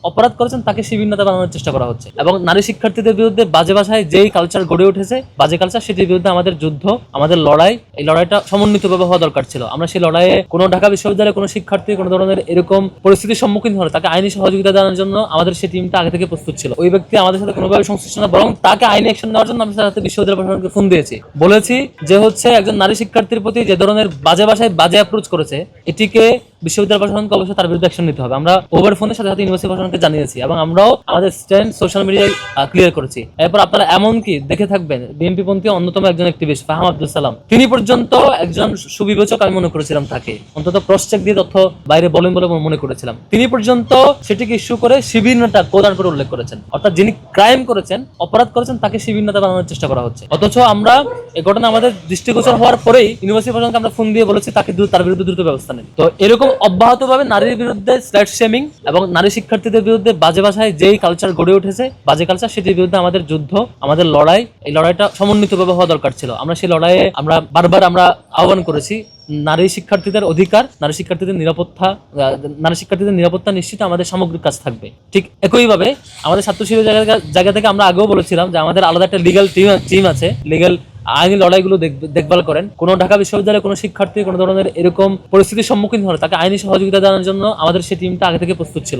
অপরাধ করেছেন তাকে শিবির নেতা বানানোর চেষ্টা করা হচ্ছে এবং নারী শিক্ষার্থীদের বিরুদ্ধে বাজে ভাষায় যেই কালচার গড়ে উঠেছে, বাজে কালচার, সেটির বিরুদ্ধে আমাদের যুদ্ধ, আমাদের লড়াই, এই লড়াইটা সমন্বিতভাবে হওয়া দরকার ছিল। আমরা সেই লড়াইয়ে কোনো ঢাকা বিশ্ববিদ্যালয়ের কোনো শিক্ষার্থী কোনো ধরনের এরকম পরিস্থিতির সম্মুখীন হলে তাকে আইনি সহযোগিতা দেওয়ার জন্য আমাদের সেই টিমটা আগে থেকে প্রস্তুত ছিল। ওই ব্যক্তি আমাদের সাথে কোনোভাবে সংশ্লিষ্ট না, বরং তাকে আইনি অ্যাকশন নেওয়ার জন্য আমি সাথে বিশ্ববিদ্যালয় প্রশাসনকে ফোন দিয়েছি, বলেছি যে হচ্ছে একজন নারী শিক্ষার্থীর প্রতি যে ধরনের বাজে ভাষায় বাজে অ্যাপ্রোচ করেছে, এটিকে বিশ্ববিদ্যালয় প্রশাসনকে অবশ্যই তার বিরুদ্ধে অ্যাকশন নিতে হবে। আমরা ওভার ফোনের সাথে সাথে ইউনিভার্সিটি প্রশাসনকে জানিয়েছি এবং আমরাও আমাদের স্ট্যান্ড সোশ্যাল মিডিয়ায় ক্লিয়ার করেছি। এরপর আপনারা এমনকি দেখে থাকবেন বিএনপি পন্থী অন্যতম একজন অ্যাক্টিভিস্ট ফাহাম আব্দুল সালাম, তিনি পর্যন্ত একজন সুবিবেচক আমি মনে করেছিলাম, তাকে অন্তত ক্রস চেক দিয়ে তথ্য বাইরে বলেন বলে মনে করেছিলাম, তিনি পর্যন্ত সেটিকে ইস্যু করে শিবির নেতা প্রদান করে উল্লেখ করেছেন। অর্থাৎ যিনি ক্রাইম করেছেন, অপরাধ করেছেন, তাকে শিবির নেতা বানানোর চেষ্টা করা হচ্ছে। অথচ আমরা এই ঘটনা আমাদের দৃষ্টিগোচর হওয়ার পরেই ইউনিভার্সিটি প্রশাসনকে আমরা ফোন দিয়ে বলেছি তার বিরুদ্ধে দ্রুত ব্যবস্থা নেন। তো এরকম অব্যাহতভাবে নারীর বিরুদ্ধে স্ল্যাট শেমিং এবং নারী শিক্ষার্থীদের বিরুদ্ধে বাজে ভাষায় যেই কালচার গড়ে উঠেছে, বাজে কালচার, সেটির বিরুদ্ধে আমাদের যুদ্ধ, আমাদের লড়াই, এই লড়াইটা সমন্বিতভাবে হওয়া দরকার ছিল। আমরা সেই লড়াইয়ে বারবার আহ্বান করেছি নারী শিক্ষার্থীদের অধিকার, নারী শিক্ষার্থীদের নিরাপত্তা নিশ্চিত আমাদের সামগ্রিক কাজ থাকবে। ঠিক একইভাবে আমাদের ছাত্র শিবিরের জায়গা থেকে আমরা আগেও বলেছিলাম যে আমাদের আলাদা একটা লিগ্যাল টিম আছে, লিগ্যাল আইনি লড়াইগুলো দেখভাল করেন। কোনো ঢাকা বিশ্ববিদ্যালয়ের কোনো শিক্ষার্থী কোনো ধরনের এরকম পরিস্থিতির সম্মুখীন হলে তাকে আইনি সহযোগিতা দেওয়ার জন্য আমাদের সেই টিমটা আগে থেকে প্রস্তুত ছিল।